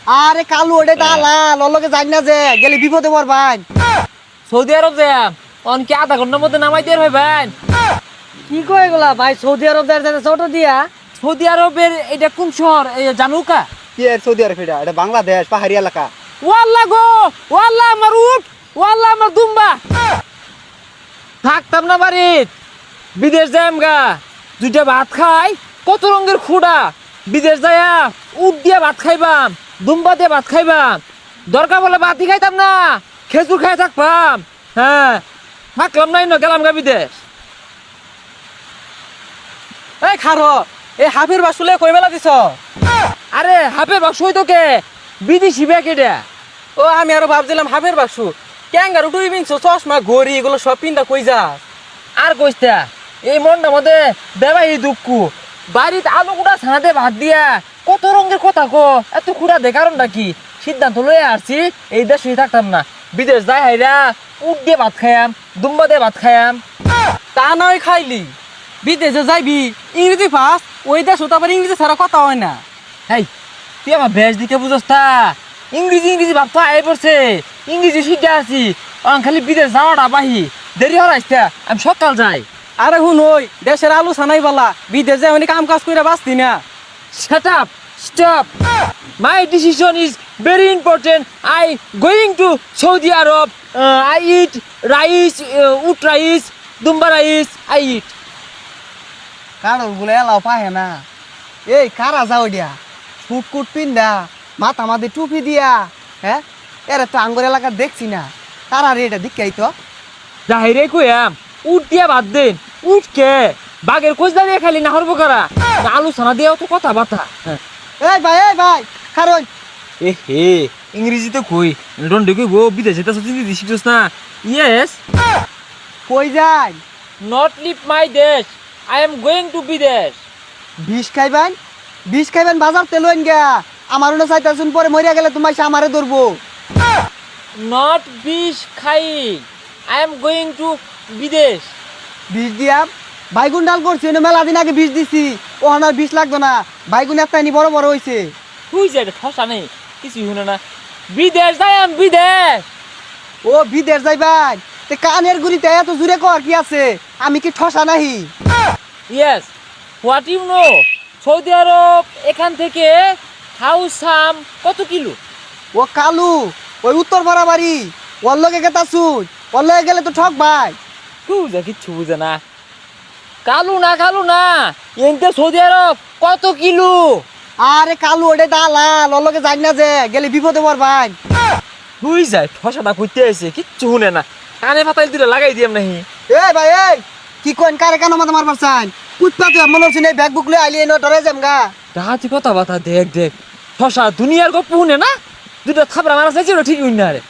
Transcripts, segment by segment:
আরে কালু ওটা দালাল ওর যাই না যে গেলে বিপদে পড়বান। সৌদি আরব যাম অন কি আধা ঘন্টার মধ্যে নামাই দিয়ে ভাই ভাই। কি কয় এগুলা ভাই? সৌদি আরব যাইতে ছোট দিয়া? সৌদি আরবের এটা কোন শহর জানুকা? কি আর সৌদি আরব এটা বাংলাদেশ পাহাড়ি এলাকা। ওয়াল্লা গো, ওয়াল্লা আমার উট, ওয়াল্লা আমার দুম্বা। থাকতাম না বাড়িত, বিদেশ যাইম গা। দুইটা ভাত খাই, কত রঙের খুঁড়া। বিদেশ যাইয়া উট দিয়ে ভাত খাইবাম, দুম্বা দিয়ে ভাত খাইবাম। দরকার বলে ভাতই খাইতাম না, খেজুর খাই থাকবাম। হ্যাঁ, থাকলাম নাই না, গেলাম গা বিদেশ। এই খারো, এই হাফির বাসুলে কই বেলা দিছ? আরে হাফের বাক্স হইতো কে, বিদেশি ব্যাগ এটা। ও আমি আরো ভাবছিলাম হাফের বাসু। ক্যাঙ্গারু টুই বিনছো, চশমা ঘড়ি এগুলো সব পিন্দা কই যা? আর কইস্তা এই মনটা মধ্যে দেবাই দুঃখ। বাড়িতে আলু কুড়া ছানাতে ভাত দিয়া কত রঙের কথা কো, এত কুড়া দে কারণটা কি? সিদ্ধান্ত লয়ে আসছি এই দেশে থাকতাম না, বিদেশ যাই হাইরা উট দিয়ে ভাত খায়াম, দুম্বা দিয়ে ভাত খায়াম। তা নয় খাইলি, বিদেশে যাইবি ইংরেজি ফার্স্ট, ওই দেশ তারপর ইংরেজি ছাড়া কথা হয় না। হেই, তুই আমার বেশ দিকে বুঝস তা? ইংরেজি ইংরেজি ভাবতো আয় পড়ছে, ইংরেজি শিখে আছি। খালি বিদেশ যাওয়াটা বাহি দেরি হরাইছে, আমি সকাল যাই। আরে হুন ওই দেশের আলু ছানাই বালা, বিদেশ যাই কাম কাজ করে বাঁচতি না। Shut up! Stop! My decision is very important. I going to Saudi Arab. I eat rice, ut rice, dumba rice. I eat. কারণ গুলো এলাও পাহে না। এই কারা যাও দিয়া ফুট কুট পিন্দা মাথা মাঝে টুপি দিয়া, হ্যাঁ এরা তো আঙ্গুর এলাকা দেখছি না। কারা রে এটা দিকাই তো। যাহিরে কইয়াম উট দিয়া বাদ দেন। উট কে বাগের কোজদা দিয়ে খালি না হরব করা। আলু ছানা দিয়েও তো কথা বাতা। এই ভাই কারণ এ হে ইংরেজি তো কই ডন্ডে কই গো বিদেশে তো চিন্তি শিখছস না? ইয়েস, কই যায় নট লিভ মাই দেশ। I am going to বিদেশ। বিষ খাইবেন বাজার তেলইন গা। আমার উনি চাইতাছুন পরে মরিয়া গেলে তোমার সে আমারে ধরবো। Not বিষ খাই। I am going to বিদেশ। বিষ দিয়া বাইগুন ডাল করছি মেলা দিন আগে বিষ দিছি, ও আমার বিষ লাগতো না। বাইগুন একটা নি বড় বড় হয়েছে। তুই যে ঠসা নেই কিছু শুনে না। বিদেশ যাই আমি বিদেশ। ও বিদেশ যাইবাই তে কানের গুড়িতে এত জুড়ে কর কি আছে? আমি কি ঠসা নাহি? Yes, what you know? Saudi আরব এখান থেকে হাউসাম কত কিলো? ও কালু ওই উত্তর বাড়ি ওর লগে গেতাছুন, ওর লগে গেলে তো ঠক ভাই। তুই যে কিচ্ছু বুঝে না। কালু না এনতে সৌদি আরব কত কিলো? আরে কালু ওটা দালাল ওর লগে যাই না যে গেলে বিপদে পড়বাই। তুই যায় ঠসাটা করতে আসে কিচ্ছু শুনে না। কানে ফাতাইল দিলে লাগাই দিয়াম নাহি। এই ভাই এই কি কোন কারে কেন মাথা মারবার চান? কুত্তা তো মনে হচ্ছে এই ব্যাগ বুক লয়ে আইলি এনে ডরে যাম গা। রাহাতি কথা বাতা দেখ ঠসা দুনিয়ার গপ্প শুনে না। দুটা থাপড়া মারা চাইছে ঠিক হইন না রে।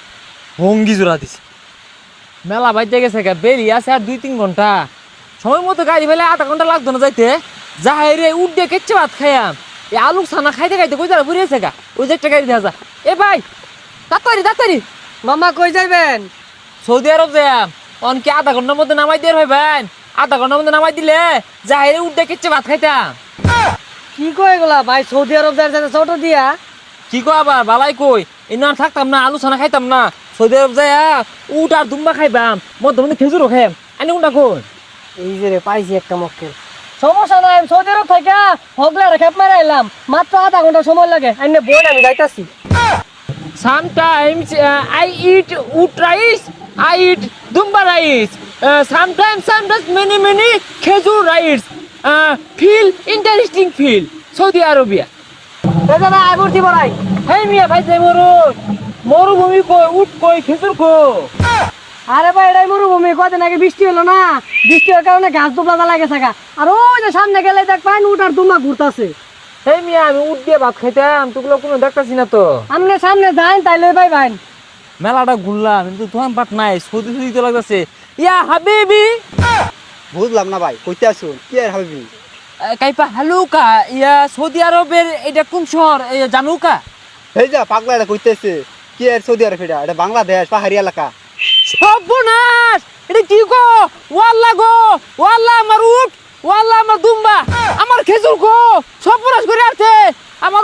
ভঙ্গি জোড়া দিছে। মেলা বাইতে গেছে গা, বেরিয়ে আছে আর 2-3 ঘন্টা। সময় মতো গাড়ি ফেলে আধা ঘন্টা লাগতো না যাইতে। যাই রে উঠ দিয়ে কেচ্ছে ভাত খাইয়াম। এই আলু ছানা খাইতে কই তারা ফুরিয়েছে গা। ওই যে একটা গাড়ি দেখা যা। এ ভাই তাড়াতাড়ি মামা কই যাইবেন? সৌদি আরব যাম। অন কি আধা ঘন্টার মধ্যে নামাই দিয়ে ভাই ভাই। আধা ঘন্টার মধ্যে নামাই দিলে যাই রে উঠ দিয়ে কেচ্ছে ভাত খাইতাম। কি কয় এগুলা ভাই? সৌদি আরব যাইতে ছোট দিয়া? কি কো আবার বালাই কই এনে আর থাকতাম না, আলু ছানা খাইতাম না। সৌদি আরব যাইয়া উট আর দুম্বা খাইবাম, মধ্যে মধ্যে খেজুরও খাইম। আনি উঠা কই? এই যে রে পাইছি একটা মক্কেল। সমস্যা নাই, আমি সৌদি আরব থেকে হগলা খেপ মারা এলাম, মাত্র আধা ঘন্টা সময় লাগে। আইনে বোন আমি যাইতাছি। Sometimes I eat wheat rice, I eat dumba rice. Sometimes many khezur rice. Feel interesting feel. Saudi Arabia. এই যে ভাই আইবুরছি বড়াই। Hey মিয়া ভাই যাই মরুভূমি কই, উট কই, খেজুর কই? আরে ভাই এটাই মরুভূমি, কদিন আগে বৃষ্টি হলো না, বৃষ্টি হওয়ার কারণে ঘাস দুবলা লাগে থাকা। আর ওই যে সামনে গেলে দেখ পাইন উট আর দুমা ঘুরতাছে। Hey মিয়া আমি উট দিয়ে ভাত খাইতাম, তোগুলো কোনো দেখতাছি না তো। সামনে সামনে যাইন তাইলে ভাই ভাই। মেলাটা ঘুরলাম কিন্তু দোকান পাট নাই, সৌদি তো লাগতেছে। ইয়া হাবিবি বুঝলাম না ভাই কইতে আসুন কি আর হাবিবি? কাইপা হালুকা ইয়া সৌদি আরবের এটা কোন শহর জানুকা? এই যা পাগলা এটা কইতেছে কি আর সৌদি আরব এটা বাংলাদেশ পাহাড়ি এলাকা। সর্বনাশ! এটা কি গো? ওয়াল্লা আমার উট, ওয়াল্লা আমার দুম্বা, আমার খেজুর গো সর্বনাশ করে আসছে আমার।